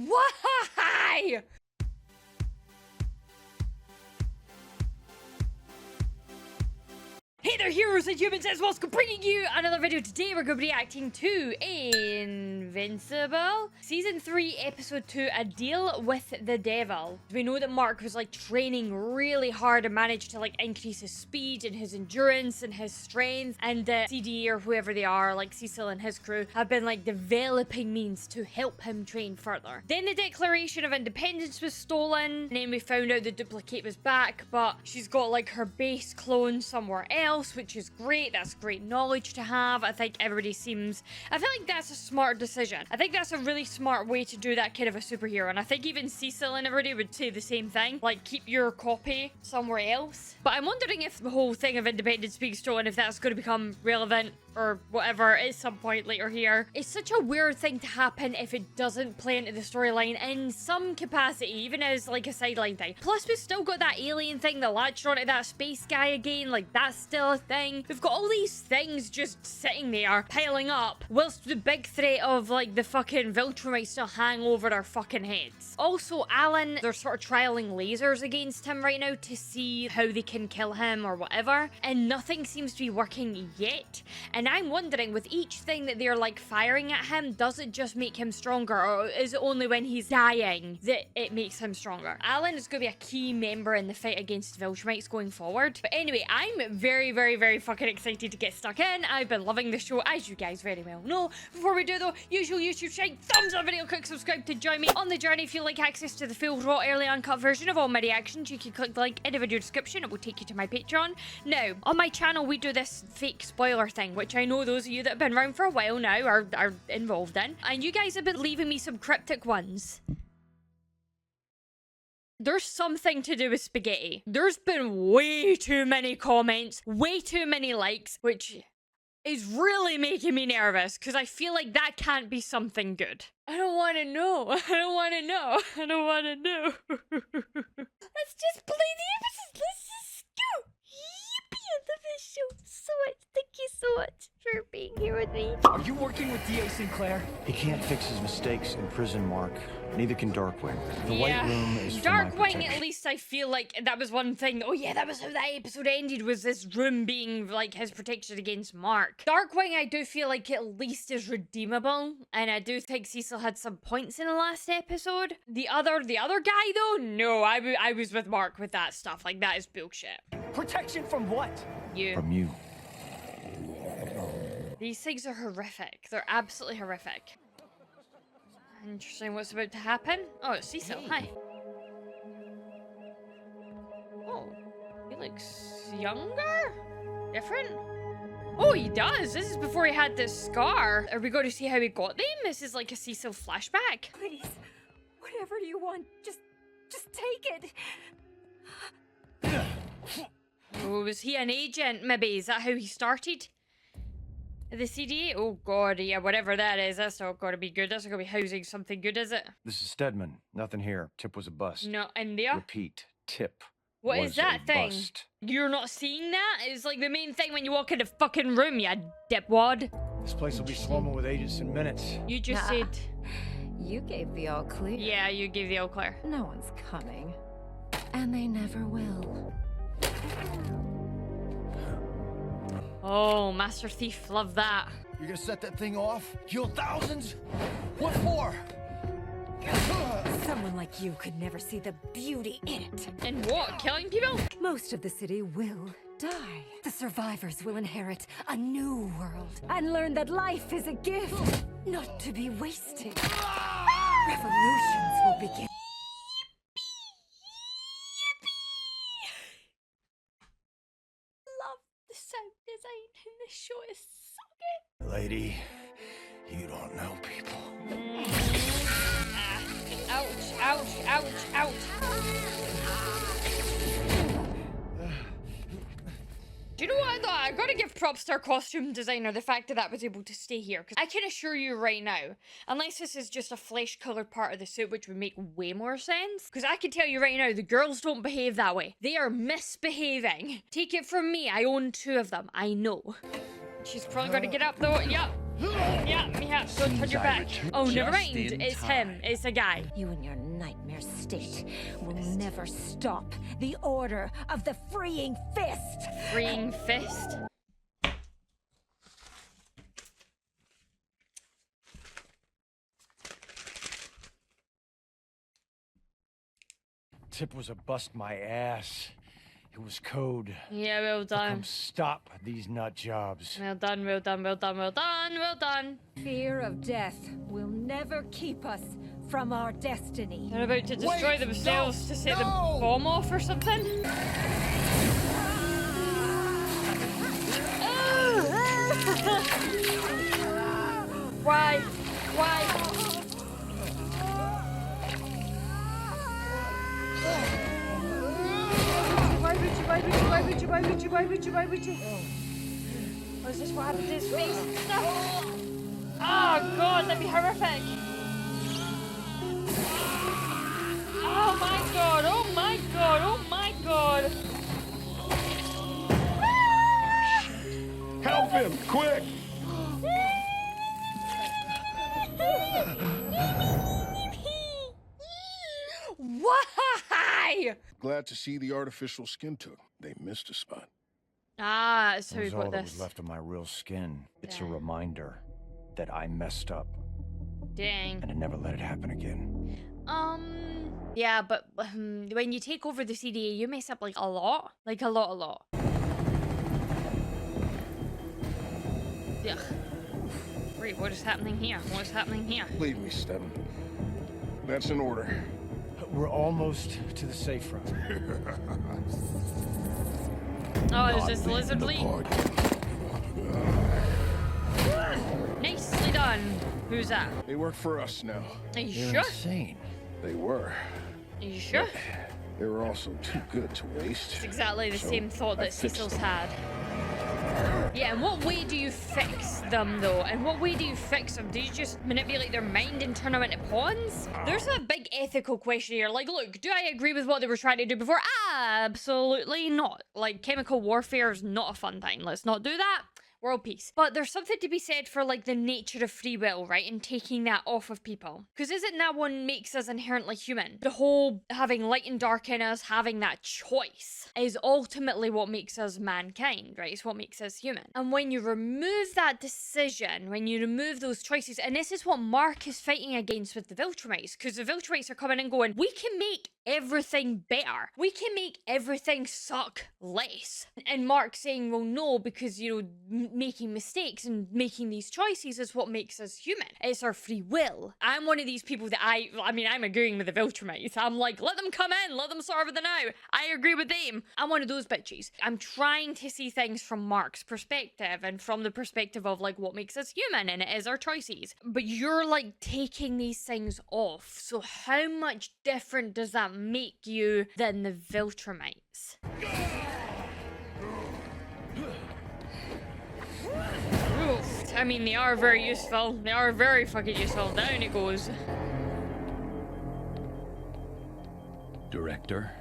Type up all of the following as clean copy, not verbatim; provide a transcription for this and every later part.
Why? Hey there, heroes and humans, as well as bringing you another video. Today we're going to be reacting to Invincible Season 3 Episode 2, A Deal with the Devil. We know that Mark was like training really hard and managed to like increase his speed and his endurance and his strength, and the CD or whoever they are, like Cecil and his crew, have been like developing means to help him train further. Then the Declaration of Independence was stolen, and then we found out the duplicate was back, but she's got like her base clone somewhere else, which is great. That's great knowledge to have. I think everybody seems... I feel like that's a smart decision. I think that's a really smart way to do that kind of a superhero, and I think even Cecil and everybody would say the same thing. Like, keep your copy somewhere else. But I'm wondering if the whole thing of independence being stolen, if that's going to become relevant or whatever at some point later here. It's such a weird thing to happen if it doesn't play into the storyline in some capacity, even as like a sideline thing. Plus, we've still got that alien thing that latched onto that space guy again. Like, that's still a thing. We've got all these things just sitting there, piling up, whilst the big threat of like the fucking Viltrumite still hang over our fucking heads. Also, Alan, they're sort of trialing lasers against him right now to see how they can kill him or whatever, and nothing seems to be working yet. And I'm wondering, with each thing that they're like firing at him, does it just make him stronger, or is it only when he's dying that it makes him stronger? Alan is going to be a key member in the fight against Viltrumites going forward. But anyway, I'm very, very, very fucking excited to get stuck in. I've been loving the show, as you guys very well know. Before we do though, usual YouTube shout, thumbs up video, click subscribe to join me on the journey. If you like access to the full, raw, early uncut version of all my reactions, you can click the link in the video description. It will take you to my Patreon. Now, on my channel, we do this fake spoiler thing, which I know those of you that have been around for a while now are involved in. And you guys have been leaving me some cryptic ones. There's something to do with spaghetti. There's been way too many comments, way too many likes, which is really making me nervous because I feel like that can't be something good. I don't want to know. I don't want to know. I don't want to know. Let's just play the episode. Let's just go. Yippee, I love this show so much. Thank you so much for being here with me. Are you working with D.A. Sinclair? He can't fix his mistakes in prison, Mark. Neither can Darkwing. The White Room is for my Darkwing, protection. at least I feel like that was one thing. Oh yeah, that was how that episode ended, was this room being like his protection against Mark. Darkwing, I do feel like at least is redeemable, and I do think Cecil had some points in the last episode. The other guy though, no, I was with Mark with that stuff. Like, that is bullshit. Protection from what? You. From you. These things are horrific. They're absolutely horrific. Interesting what's about to happen. Oh, it's Cecil. Hey. Hi. Oh, he looks younger? Different? Oh, he does. This is before he had this scar. Are we going to see how he got them? This is like a Cecil flashback. Please, whatever you want, just take it. Oh, was he an agent? Maybe. Is that how he started? The CD? Oh god, yeah, whatever that is, that's not gonna be good. That's not gonna be housing something good, is it? This is Stedman. Nothing here. Tip was a bust. No, India? Repeat. Tip. What is was that a thing? bust. You're not seeing that? It's like the main thing when you walk in the fucking room, you dipwad. This place will be swarming with agents in minutes. You just Nah. said... You gave the all clear. Yeah, you gave the all clear. No one's coming. And they never will. Oh, Master Thief, love that. You're gonna set that thing off? Kill thousands? What for? Someone like you could never see the beauty in it. And what? Killing people? Most of the city will die. The survivors will inherit a new world and learn that life is a gift, not to be wasted. Revolutions will begin. Love the sound design in this show. Is so good. Lady, you don't know people. Ouch, ouch, ouch, ouch. Do you know what I thought? I gotta give props to our costume designer, the fact that that was able to stay here. Because I can assure you right now, unless this is just a flesh-colored part of the suit, which would make way more sense. Because I can tell you right now, the girls don't behave that way. They are misbehaving. Take it from me, I own 2 of them. I know. She's probably gonna get up though. Yup. Yeah, don't turn your back. Oh, never mind. in It's time. him. It's a guy. You and your nightmare state will never stop the order of the freeing fist. Freeing fist. Tip was a bust my ass. It was code. Yeah, well done. Come stop these nut jobs. Well done, well done, well done, well done, well done. Fear of death will never keep us from our destiny. They're about to destroy Wait, themselves no, to set the no! bomb off or something. Why? Why? Why would you? Was this what happened to his face and stuff? Oh god, that'd be horrific. Oh my god, oh my god, oh my god. Help him, quick! Why? Glad to see the artificial skin took. They missed a spot. Ah, so That we was all got that this. was left of my real skin. It's a Dang. reminder that I messed up Dang. and to never let it happen again. Yeah, but when you take over the CDA, you mess up like a lot. Like a lot. Yeah. Wait, what is happening here? What's happening here? Leave me, Steven. That's an order. We're almost to the safe route. Oh, is this Lizard League? Nicely done. Who's that? They work for us now. Are you You're sure? insane. They were. Are you sure? They were also too good to waste. It's exactly the So, same thought I that fixed Cecil's them. had. Yeah, in what way do you fix them, though? In what way do you fix them? Do you just manipulate their mind and turn them into pawns? There's a big ethical question here. Like, look, do I agree with what they were trying to do before? Absolutely not. Like, chemical warfare is not a fun thing. Let's not do that. World peace. But there's something to be said for, like, the nature of free will, right? And taking that off of people. Because isn't that what makes us inherently human? The whole having light and dark in us, having that choice, is ultimately what makes us mankind, right? It's what makes us human. And when you remove that decision, when you remove those choices, and this is what Mark is fighting against with the Viltrumites, because the Viltrumites are coming and going, we can make everything better. We can make everything suck less. And Mark saying, well, no, because, you know, making mistakes and making these choices is what makes us human. It's our free will. I'm one of these people that I mean, I'm agreeing with the Viltrumites. I'm like, let them come in, let them serve the now. I agree with them. I'm one of those bitches. I'm trying to see things from Mark's perspective and from the perspective of like what makes us human, and it is our choices. But you're like taking these things off. So how much different does that make you than the Viltrumites? Oof. I mean, they are very useful. They are very fucking useful. Down it goes. Director?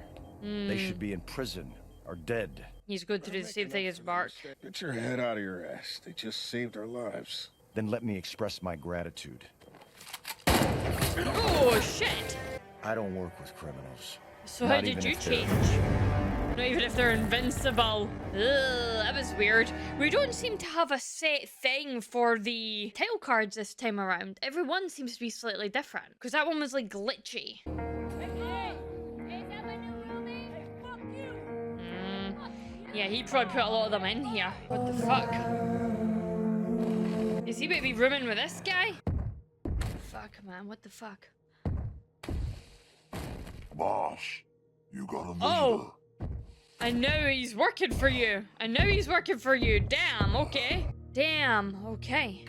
They should be in prison or dead. He's going through the same thing as Mark. Get your head out of your ass. They just saved our lives. Then let me express my gratitude. Oh, shit! I don't work with criminals. So Not how did even you if they're- change? Not even if they're invincible. Ugh, that was weird. We don't seem to have a set thing for the title cards this time around. Every one seems to be slightly different. Because that one was like glitchy. Yeah, he probably put a lot of them in here. What the fuck? Is he about to be rooming with this guy? Fuck, man, what the fuck? Boss, you got a visitor. Oh! I know he's working for you. I know he's working for you. Damn, okay. Damn, okay.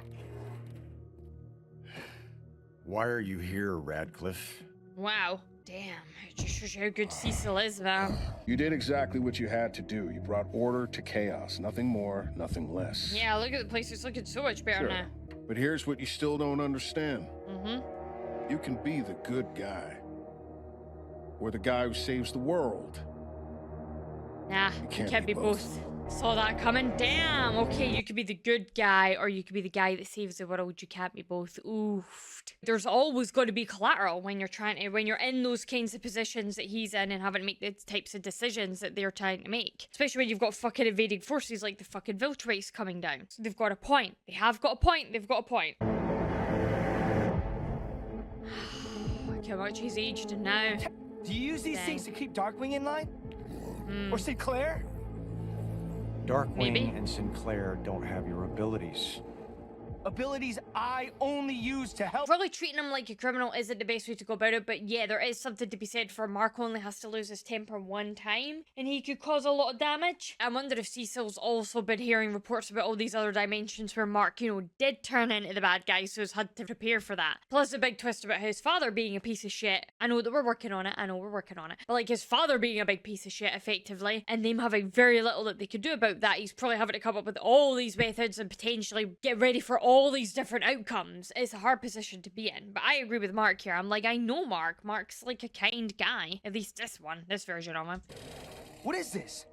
Why are you here, Radcliffe? Wow. Damn, it just shows you how good Cecil is, man. You did exactly what you had to do. You brought order to chaos. Nothing more, nothing less. Yeah, look at the place. It's looking so much better Sure. now. But here's what you still don't understand. Mm-hmm. You can be the good guy. Or the guy who saves the world. Nah, you can't be both. Saw that coming. Damn. Okay, you could be the good guy or you could be the guy that saves the world. You can't be both. Oof. There's always going to be collateral when you're in those kinds of positions that he's in and having to make the types of decisions that they're trying to make. Especially when you've got fucking invading forces like the fucking Viltrumites coming down. So they've got a point. They have got a point. They've got a point. Look how much he's aged now. Do you use these Dang. things to keep Darkwing in line? Or Sinclair? Darkwing Maybe. and Sinclair don't have your abilities. Abilities I only use to help. Probably treating him like a criminal isn't the best way to go about it, but yeah, there is something to be said for Mark only has to lose his temper one time, and he could cause a lot of damage. I wonder if Cecil's also been hearing reports about all these other dimensions where Mark, you know, did turn into the bad guy, so he's had to prepare for that. Plus a big twist about his father being a piece of shit. I know that we're working on it, but like his father being a big piece of shit, effectively, and them having very little that they could do about that, he's probably having to come up with all these methods and potentially get ready for all these different outcomes. It's a hard position to be in, but I agree with Mark here. I'm like, I know Mark. Mark's like a kind guy. At least this version of him. What is this?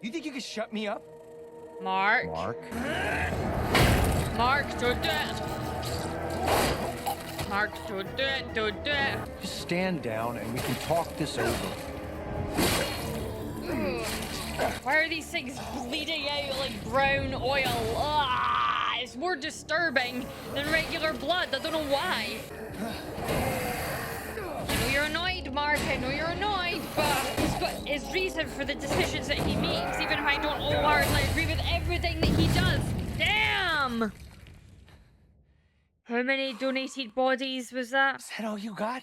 You think you can shut me up? Mark, don't do it. Mark, don't do it. Just stand down and we can talk this over. Why are these things bleeding out like brown oil? Ah, it's more disturbing than regular blood. I don't know why. I know you're annoyed, Mark. I know you're annoyed, but he's got his reason for the decisions that he makes, even if I don't wholeheartedly agree with everything that he does. Damn! How many donated bodies was that? Is that all you got?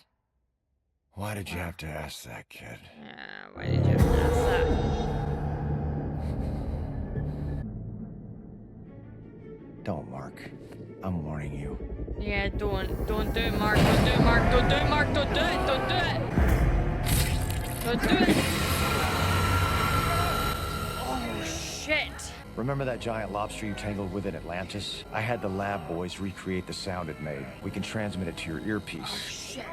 Why did you have to ask that, kid? Yeah, why did you have to ask that? Don't, Mark. I'm warning you. Yeah, don't do it, Mark. Don't do it, Mark. Don't do it, Mark. Don't do it. Don't do it. Don't do it. Oh, shit. Remember that giant lobster you tangled with in Atlantis? I had the lab boys recreate the sound it made. We can transmit it to your earpiece. Shit.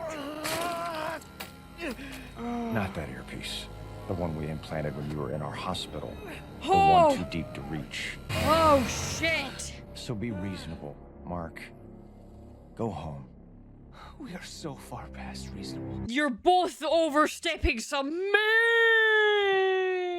Not that earpiece. The one we implanted when you were in our hospital. The Oh. one too deep to reach. Oh, shit. So be reasonable, Mark. Go home. We are so far past reasonable. You're both overstepping some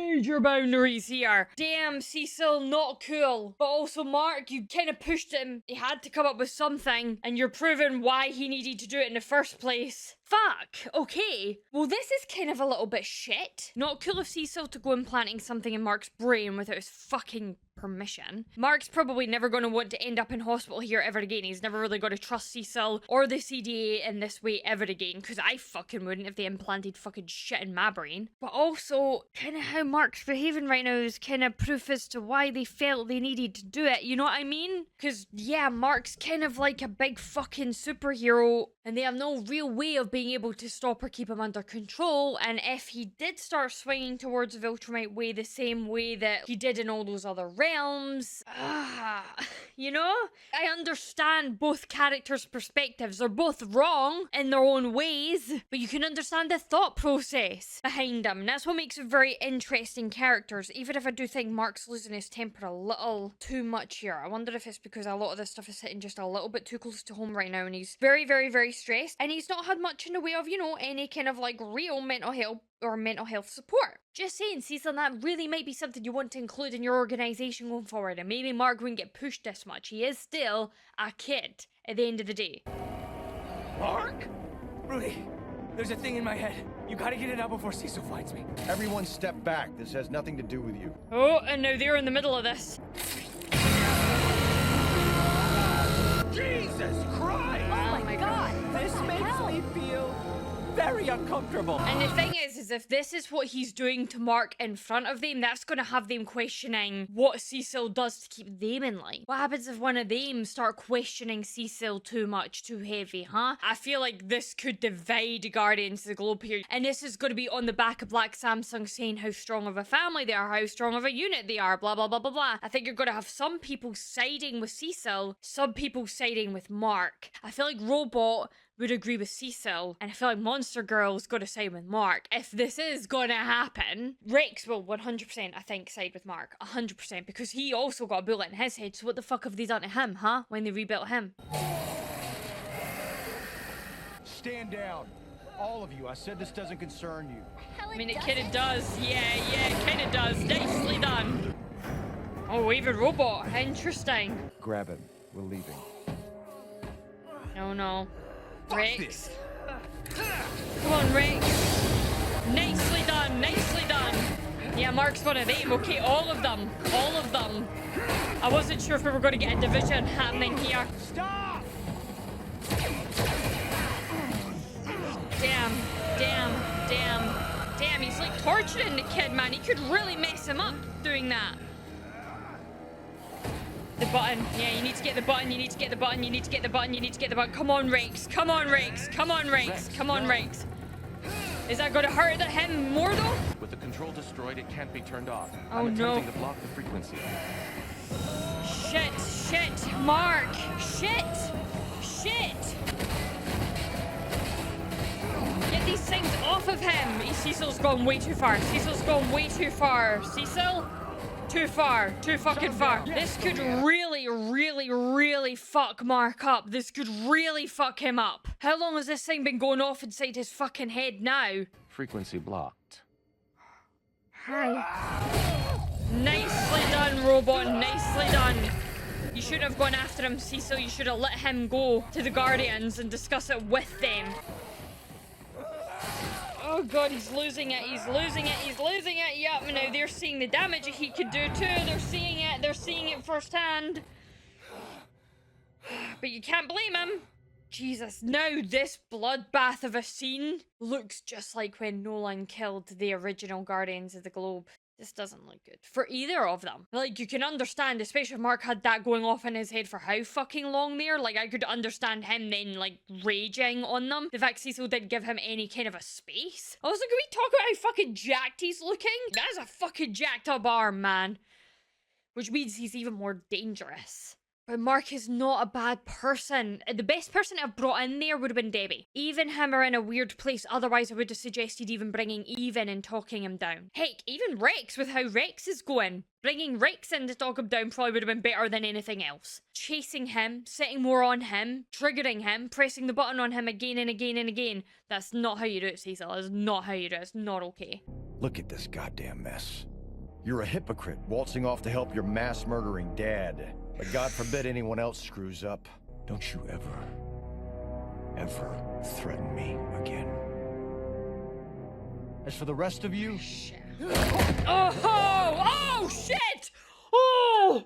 major boundaries here. Damn, Cecil, not cool. But also, Mark, you kind of pushed him. He had to come up with something, and you're proving why he needed to do it in the first place. Fuck. Okay. Well, this is kind of a little bit shit. Not cool of Cecil to go implanting something in Mark's brain without his fucking permission. Mark's probably never going to want to end up in hospital here ever again. He's never really going to trust Cecil or the CDA in this way ever again, because I fucking wouldn't if they implanted fucking shit in my brain. But also, kind of how Mark's behaving right now is kind of proof as to why they felt they needed to do it, you know what I mean? Because, yeah, Mark's kind of like a big fucking superhero, and they have no real way of being able to stop or keep him under control, and if he did start swinging towards the Viltrumite way the same way that he did in all those other realms, you know? I understand both characters' perspectives. They're both wrong in their own ways, but you can understand the thought process behind them, and that's what makes them very interesting characters, even if I do think Mark's losing his temper a little too much here. I wonder if it's because a lot of this stuff is hitting just a little bit too close to home right now, and he's very, very, very stressed, and he's not had much in the way of, you know, any kind of like real mental health support. Just saying, Cecil, that really might be something you want to include in your organization going forward, and maybe Mark wouldn't get pushed this much. He is still a kid at the end of the day. Mark? Rudy, there's a thing in my head. You gotta get it out before Cecil finds me. Everyone step back. This has nothing to do with you. Oh, and now they're in the middle of this. Jesus Christ! Oh my god! This makes me feel very uncomfortable. And the thing is if this is what he's doing to Mark in front of them, that's going to have them questioning what Cecil does to keep them in line. What happens if one of them start questioning Cecil too much, too heavy, huh? I feel like this could divide Guardians of the Globe here. And this is going to be on the back of Black Samsung saying how strong of a family they are, how strong of a unit they are, blah, blah, blah, blah, blah. I think you're going to have some people siding with Cecil, some people siding with Mark. I feel like Robot would agree with Cecil, and I feel like Monster Girl's got to side with Mark. If this is gonna happen, Rex will 100%, I think, side with Mark. 100%, because he also got a bullet in his head, so what the fuck have they done to him, huh? When they rebuilt him. Stand down. All of you. I said this doesn't concern you. I mean, it kinda does. Yeah, it kinda does. Nicely done. Oh, even robot. Interesting. Grab him. We're leaving. No. Rex. Come on, Rex. Nicely done. Nicely done. Yeah, Mark's one of them. Okay, all of them. All of them. I wasn't sure if we were going to get a division happening here. Stop! Damn, he's like torturing the kid, man. He could really mess him up doing that. The button. Yeah, you need to get the button. You need to get the button. You need to get the button. You need to get the button. Come on, Rex. Come on, Rex. Come on, Rex. Come on, Rex. Is that going to hurt him more, though? With the control destroyed, it can't be turned off. Oh, I'm no. attempting to block the frequency. Shit. Mark. Shit. Get these things off of him. Cecil's gone way too far. Cecil? Too far. Too fucking far. This could really fuck Mark up. This could really fuck him up. How long has this thing been going off inside his fucking head now? Frequency blocked. Hi. Nicely done, robot. Nicely done. You shouldn't have gone after him, Cecil. You should have let him go to the Guardians and discuss it with them. Oh god, he's losing it. Yep, now they're seeing the damage he could do too. They're seeing it firsthand. But you can't blame him. Jesus, now this bloodbath of a scene looks just like when Nolan killed the original Guardians of the Globe. This doesn't look good for either of them. Like, you can understand, especially if Mark had that going off in his head for how fucking long there. Like, I could understand him then, like, raging on them. The fact Cecil didn't give him any kind of a space. Also, can we talk about how fucking jacked he's looking? That's a fucking jacked up arm, man. Which means he's even more dangerous. But Mark is not a bad person. The best person to have brought in there would have been Debbie. Even him are in a weird place. Otherwise, I would have suggested even bringing Eve in and talking him down. Heck, even Rex, with how Rex is going. Bringing Rex in to talk him down probably would have been better than anything else. Chasing him, setting more on him, triggering him, pressing the button on him again and again and again. That's not how you do it, Cecil. That's not how you do it. It's not okay. Look at this goddamn mess. You're a hypocrite waltzing off to help your mass-murdering dad. But God forbid anyone else screws up. Don't you ever threaten me again. As for the rest of you... Shit. Oh, shit! Oh!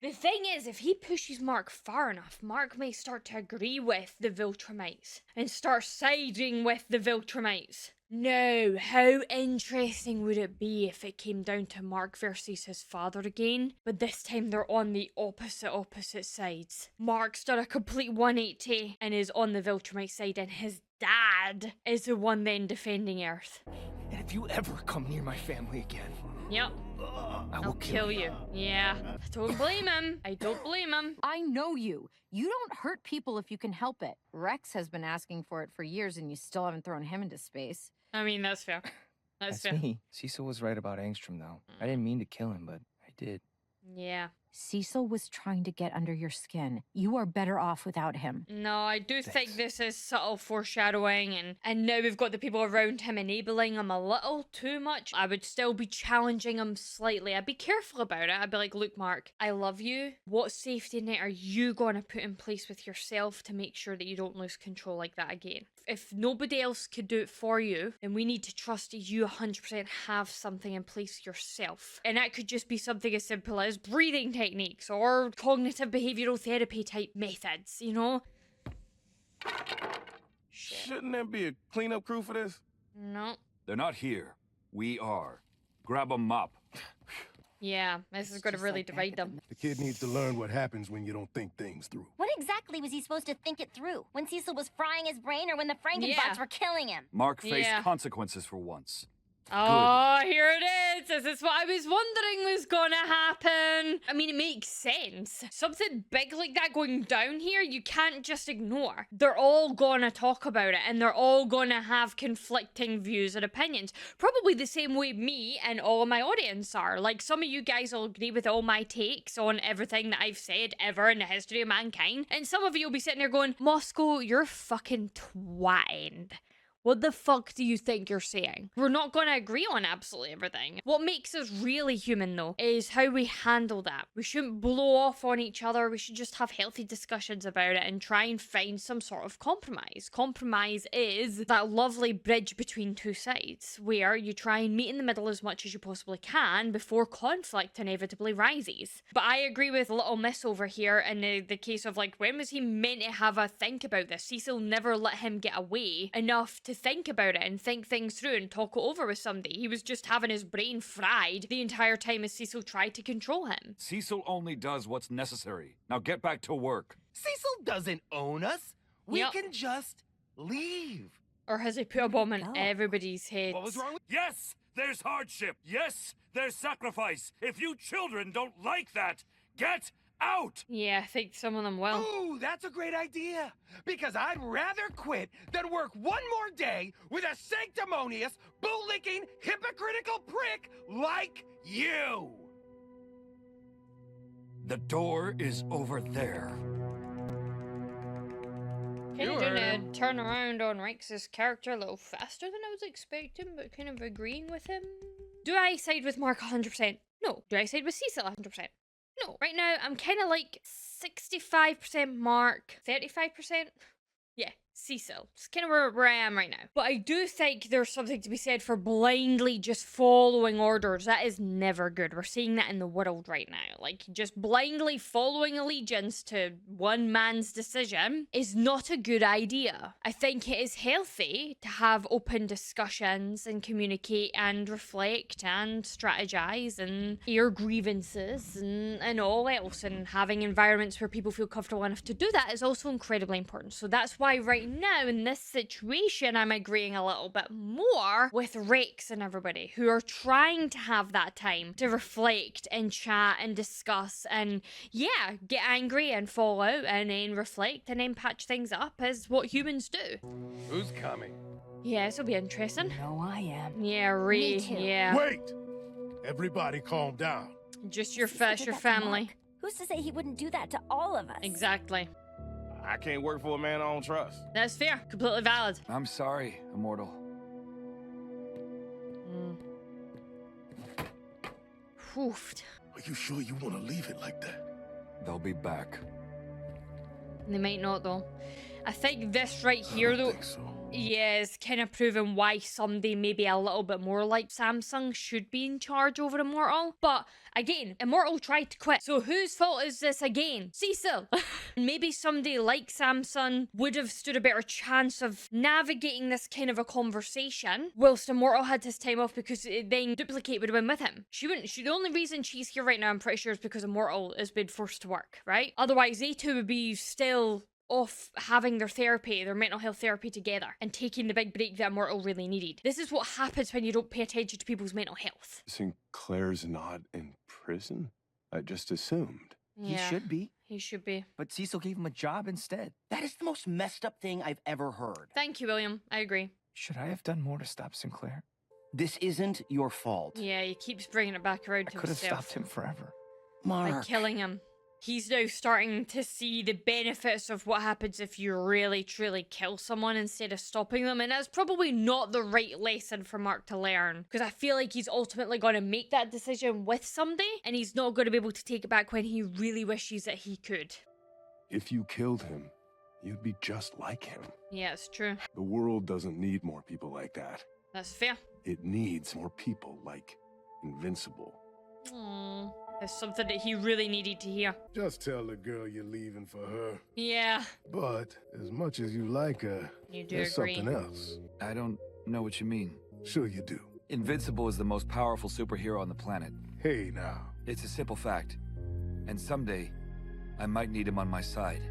The thing is, if he pushes Mark far enough, Mark may start to agree with the Viltrumites and start siding with the Viltrumites. Now, how interesting would it be if it came down to Mark versus his father again? But this time they're on the opposite sides. Mark's done a complete 180 and is on the Viltrumite side, and his dad is the one then defending Earth. And if you ever come near my family again... Yep. I will kill you. Yeah. I don't blame him. I know you. You don't hurt people if you can help it. Rex has been asking for it for years and you still haven't thrown him into space. I mean, that's fair. That's fair. me. Cecil was right about Angstrom, though. I didn't mean to kill him, but I did. Yeah. Cecil was trying to get under your skin. You are better off without him. No, I do think this is subtle foreshadowing, and now we've got the people around him enabling him a little too much. I would still be challenging him slightly. I'd be careful about it. I'd be like, look, Mark, I love you. What safety net are you going to put in place with yourself to make sure that you don't lose control like that again? If nobody else could do it for you, then we need to trust that you 100% have something in place yourself. And that could just be something as simple as breathing techniques or cognitive behavioral therapy type methods, you know? Shouldn't there be a cleanup crew for this? No. They're not here. We are. Grab 'em up. Yeah, this is going to really divide them. The kid needs to learn what happens when you don't think things through. What exactly was he supposed to think it through? When Cecil was frying his brain or when the Frankenbots were killing him? Mark faced consequences for once. Oh, here it is. This is what I was wondering was gonna happen. I mean, it makes sense. Something big like that going down here, you can't just ignore. They're all gonna talk about it, and they're all gonna have conflicting views and opinions. Probably the same way me and all of my audience are. Like, some of you guys will agree with all my takes on everything that I've said ever in the history of mankind. And some of you will be sitting there going, Moscow, you're fucking twatting. What the fuck do you think you're saying? We're not going to agree on absolutely everything. What makes us really human, though, is how we handle that. We shouldn't blow off on each other. We should just have healthy discussions about it and try and find some sort of compromise. Compromise is that lovely bridge between two sides, where you try and meet in the middle as much as you possibly can before conflict inevitably rises. But I agree with Little Miss over here in the case of, like, when was he meant to have a think about this? Cecil never let him get away enough to think about it and think things through and talk it over with somebody. He was just having his brain fried the entire time as Cecil tried to control him. Cecil only does what's necessary. Now get back to work. Cecil doesn't own us. We Yep. can just leave. Or has he put a bomb in everybody's heads? What was wrong with... Yes, there's hardship. Yes, there's sacrifice. If you children don't like that, get out! Yeah, I think some of them will. Ooh, that's a great idea. Because I'd rather quit than work one more day with a sanctimonious, bootlicking, hypocritical prick like you. The door is over there. Kind of doing a turnaround on Rex's character a little faster than I was expecting, but kind of agreeing with him. Do I side with Mark 100%? No. Do I side with Cecil 100%? No. Right now, I'm kind of like 65% Mark, 35%? Yeah, Cecil. It's kind of where I am right now. But I do think there's something to be said for blindly just following orders. That is never good. We're seeing that in the world right now. Like, just blindly following allegiance to one man's decision is not a good idea. I think it is healthy to have open discussions and communicate and reflect and strategize and air grievances and all else. And having environments where people feel comfortable enough to do that is also incredibly important. So that's why right now in this situation I'm agreeing a little bit more with Rex and everybody who are trying to have that time to reflect and chat and discuss and yeah, get angry and fall out and then reflect and then patch things up as what humans do. Who's coming? Yeah, this will be interesting. No, I am. Yeah, Ree. Me too. Yeah. Wait! Everybody calm down. Just your Cecil did your that to family. Mark. Who's to say he wouldn't do that to all of us? Exactly. I can't work for a man I don't trust. That's fair. Completely valid. I'm sorry, Immortal. Oofed. Are you sure you want to leave it like that? They'll be back. They might not though. I think this right here I don't though, think so. yeah, is kind of proving why somebody maybe a little bit more like Samsung should be in charge over Immortal. But again, Immortal tried to quit. So whose fault is this again? Cecil. Maybe somebody like Samsung would have stood a better chance of navigating this kind of a conversation whilst Immortal had his time off, because then Duplicate would have been with him. She wouldn't. The only reason she's here right now, I'm pretty sure, is because Immortal has been forced to work, right? Otherwise, they two would be still off having their therapy, their mental health therapy together and taking the big break that Immortal really needed. This is what happens when you don't pay attention to people's mental health. Sinclair's not in prison? I just assumed. Yeah, He should be, he should be. but Cecil gave him a job instead. That is the most messed up thing I've ever heard. Thank you, William. I agree. Should I have done more to stop Sinclair? This isn't your fault. Yeah, he keeps bringing it back around to himself. forever. By Mark. killing him. He's now starting to see the benefits of what happens if you really, truly kill someone instead of stopping them. And that's probably not the right lesson for Mark to learn. Because I feel like he's ultimately going to make that decision with somebody. And he's not going to be able to take it back when he really wishes that he could. If you killed him, you'd be just like him. Yeah, it's true. The world doesn't need more people like that. That's fair. It needs more people like Invincible. Aww. That's something that he really needed to hear. Just tell the girl you're leaving for her. Yeah. But as much as you like her, You do there's agree. something else. I don't know what you mean. Sure you do. Invincible is the most powerful superhero on the planet. Hey now. It's a simple fact. And someday, I might need him on my side.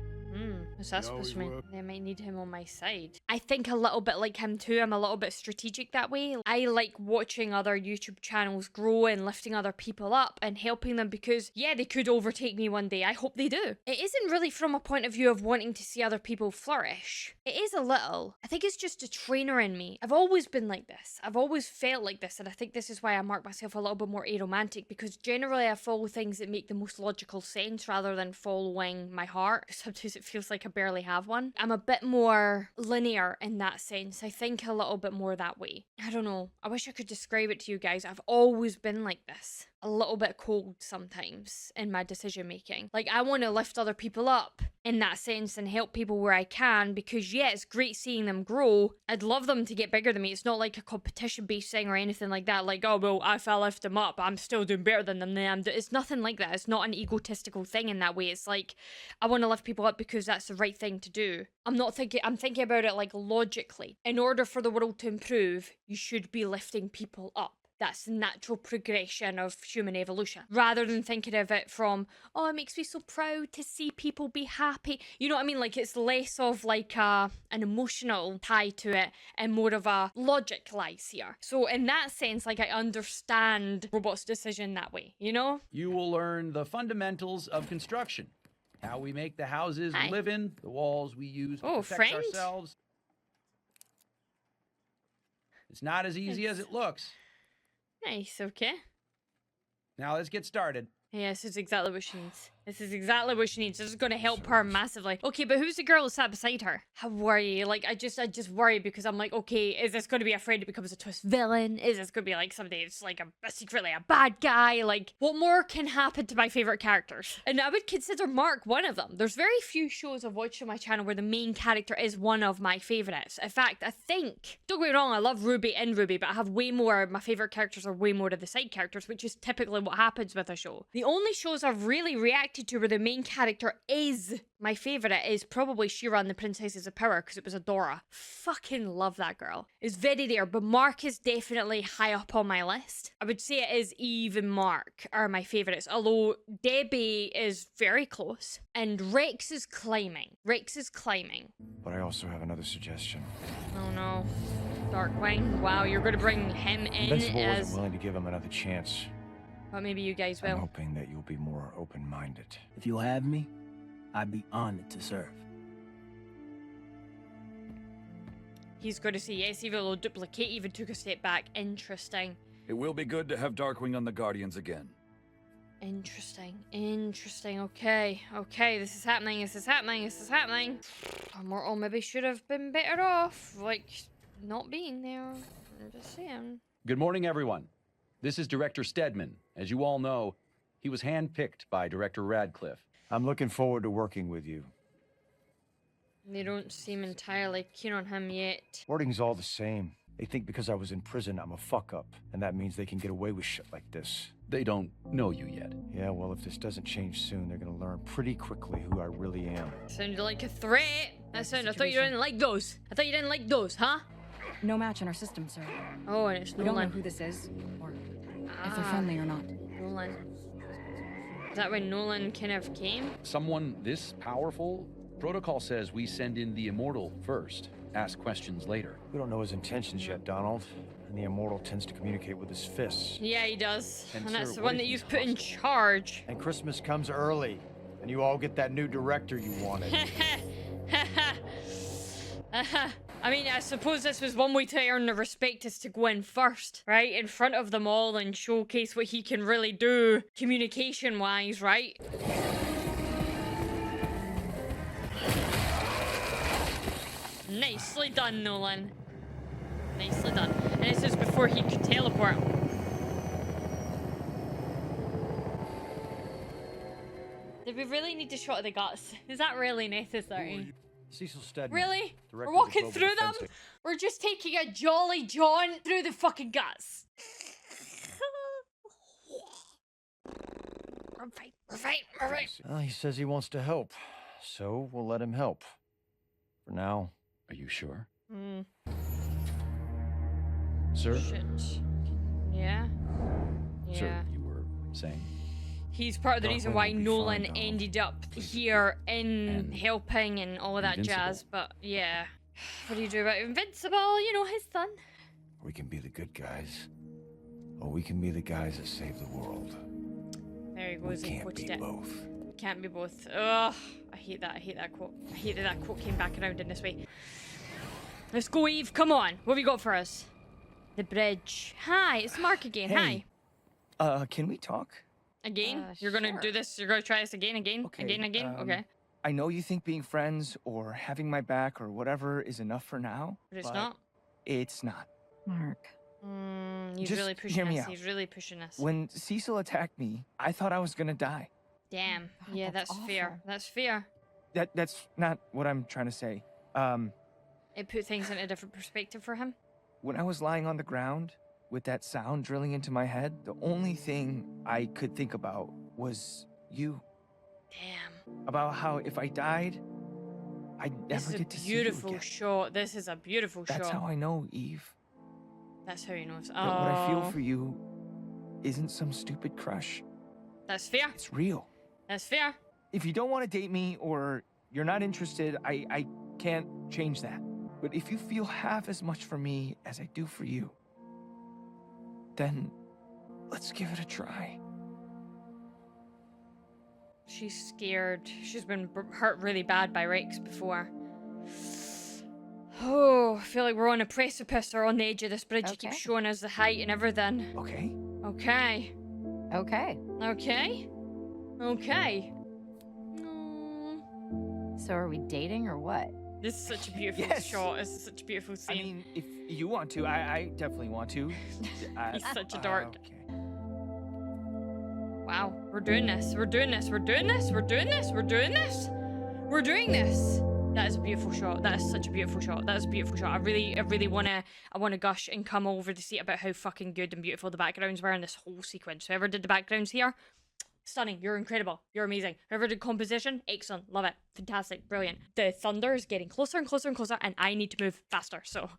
What's that You supposed to always mean? were. They might need him on my side. I I think a little bit like him too. I'm a little bit strategic that way. I like watching other YouTube channels grow and lifting other people up and helping them because, yeah, they could overtake me one day. I hope they do. It isn't really from a point of view of wanting to see other people flourish. It is a little. I think it's just a trainer in me. I've always been like this. I've always felt like this, and I think this is why I mark myself a little bit more aromantic, because generally I follow things that make the most logical sense rather than following my heart. Sometimes it feels like I barely have one. I'm a bit more linear in that sense. I think a little bit more that way. I don't know. I wish I could describe it to you guys. I've always been like this. A little bit cold sometimes in my decision making. Like, I want to lift other people up in that sense and help people where I can, because yeah, it's great seeing them grow. I'd love them to get bigger than me. It's not like a competition based thing or anything like that. Like, oh, well, if I lift them up, I'm still doing better than them. It's nothing like that. It's not an egotistical thing in that way. It's like, I want to lift people up because that's the right thing to do. I'm thinking about it like logically. In order for the world to improve, you should be lifting people up. That's the natural progression of human evolution. Rather than thinking of it from, oh, it makes me so proud to see people be happy. You know what I mean? Like, it's less of like an emotional tie to it and more of a logic lies here. So in that sense, like, I understand Robot's decision that way, you know? You will learn the fundamentals of construction. How we make the houses we live in, the walls we use to protect ourselves. It's not as easy as it looks. Nice, okay. Now let's get started. Yeah, this is exactly what she needs. This is exactly what she needs. This is going to help her massively. Okay, but who's the girl who sat beside her? I worry. Like, I just worry because I'm like, okay, is this going to be a friend who becomes a twist villain? Is this going to be like somebody that's like secretly a bad guy? Like, what more can happen to my favorite characters? And I would consider Mark one of them. There's very few shows I've watched on my channel where the main character is one of my favorites. In fact, I think, don't get me wrong, I love Ruby and Ruby, but I have way more, my favorite characters are way more of the side characters, which is typically what happens with a show. The only shows I've really reacted to where the main character is my favorite is probably She-Ra and the Princesses of Power, because it was Adora. Fucking love that girl. It's very there, but Mark is definitely high up on my list. I would say it is Eve and Mark are my favorites, although Debbie is very close. And Rex is climbing. Rex is climbing. But I also have another suggestion. Oh no. Darkwing. Wow, you're going to bring him in Invincible as... wasn't willing to give him another chance. Well, maybe you guys will. I'm hoping that you'll be more open-minded. If you'll have me, I'd be honored to serve. He's going to say yes, even though Duplicate even took a step back. Interesting. It will be good to have Darkwing on the Guardians again. Interesting. Interesting. Okay. Okay, this is happening. This is happening. This is happening. Immortal maybe should have been better off, like, not being there. I'm just saying. Good morning, everyone. This is Director Stedman. As you all know, he was handpicked by Director Radcliffe. I'm looking forward to working with you. They don't seem entirely keen on him yet. Wording's all the same. They think because I was in prison, I'm a fuck-up, and that means they can get away with shit like this. They don't know you yet. Yeah, well, if this doesn't change soon, they're gonna learn pretty quickly who I really am. Sounded like a threat. I thought you didn't like those. I thought you didn't like those, huh? No match in our system, sir. Oh, and it's Nolan. We don't know who this is, or if they're friendly or not. Nolan. Is that when Nolan kind of came? Someone this powerful? Protocol says we send in the Immortal first. Ask questions later. We don't know his intentions yet, Donald. And the Immortal tends to communicate with his fists. Yeah, he does. And sir, that's the one that you've put in charge. And Christmas comes early. And you all get that new director you wanted. I mean, I suppose this was one way to earn the respect is to go in first, right? In front of them all and showcase what he can really do communication-wise, right? Nicely done, Nolan. Nicely done. And this is before he could teleport. Did we really need to shot of the guts? Is that really necessary? Cecil Stedman. Really? We're walking through them? We're just taking a jolly jaunt through the fucking guts. We're fine. Well, he says he wants to help. So we'll let him help. For now. Are you sure? Sir? Shit. Yeah? Yeah. Sir, you were saying? He's part of the reason why Nolan ended up here in helping and all of that Invincible. jazz, but yeah. What do you do about Invincible? You know, his son. We can be the good guys. Or we can be the guys that save the world. There he goes. We can't be both. Can't be both. Ugh. I hate that. I hate that quote. I hate that that quote came back around in this way. Let's go, Eve. Come on. What have you got for us? The bridge. Hi, it's Mark again. Hey. Hi. Can we talk? Again? You're gonna do this? You're gonna try this again? Okay, Again? Okay. I know you think being friends or having my back or whatever is enough for now. But it's not? It's not. Mark. He's Just really pushing hear me us. out. He's really pushing us. When Cecil attacked me, I thought I was gonna die. Damn. God, Yeah, that's that's fair. awful. That's fair. That's not what I'm trying to say. It put things in a different perspective for him. When I was lying on the ground with that sound drilling into my head, the only thing I could think about was you. Damn. About how if I died, I'd This never is a get to see you beautiful again. shot. This is a beautiful That's shot. how I know, Eve. That's how he knows. That what I feel Oh. for you isn't some stupid crush. That's fair. It's real. That's fair. If you don't want to date me or you're not interested, I can't change that. But if you feel half as much for me as I do for you, then let's give it a try. She's scared. She's been hurt really bad by Rex before. Oh, I feel like we're on a precipice or on the edge of this bridge. It keeps showing us the height and everything. Okay. Okay. Okay. Okay. Okay. So are we dating or what? This is such a beautiful Yes. shot. This is such a beautiful scene. I mean, if you want to, I definitely want to. He's such a dork. Okay. Wow, we're doing this. We're doing this. We're doing this. We're doing this. We're doing this. We're doing this. That is a beautiful shot. That is such a beautiful shot. That is a beautiful shot. I really wanna gush and come over to see about how fucking good and beautiful the backgrounds were in this whole sequence. Whoever did the backgrounds here, stunning. You're incredible. You're amazing. Whoever did composition, excellent. Love it. Fantastic. Brilliant. The thunder is getting closer and closer and closer, and I need to move faster, so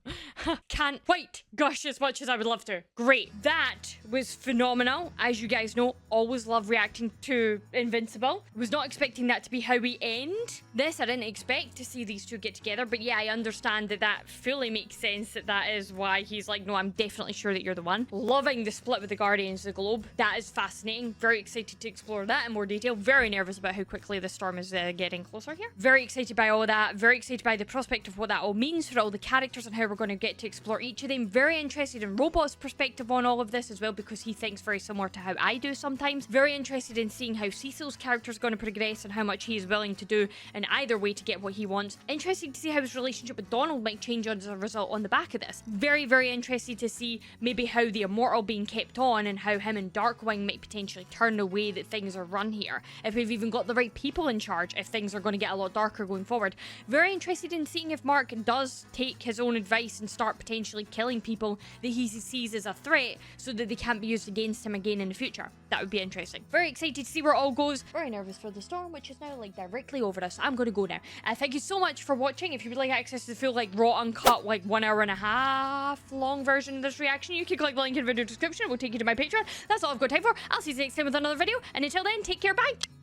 can't wait. Gosh, as much as I would love to. Great. That was phenomenal. As you guys know, always love reacting to Invincible. Was not expecting that to be how we end this. I didn't expect to see these two get together, but yeah, I understand that that fully makes sense, that is why he's like, no, I'm definitely sure that you're the one. Loving the split with the Guardians of the Globe. That is fascinating. Very excited to explore that in more detail. Very nervous about how quickly the storm is getting closer here. Very excited by all that. Very excited by the prospect of what that all means for all the characters and how we're going to get to explore each of them. Very interested in Robot's perspective on all of this as well, because he thinks very similar to how I do sometimes. Very interested in seeing how Cecil's character is going to progress and how much he is willing to do in either way to get what he wants. Interesting to see how his relationship with Donald might change as a result on the back of this. Very interested to see maybe how the Immortal being kept on and how him and Darkwing might potentially turn the way that things are run here. If we've even got the right people in charge, if things are going to get a lot darker going forward. Very interested in seeing if Mark does take his own advice and start potentially killing people that he sees as a threat so that they can't be used against him again in the future. That would be interesting. Very excited to see where it all goes. Very nervous for the storm, which is now like directly over us. I'm going to go now. Thank you so much for watching. If you would like access to the full like raw uncut like 1 hour and a half long version of this reaction, you can click the link in the video description. It will take you to my Patreon. That's all I've got time for. I'll see you next time with another video, and until then, take care. Bye.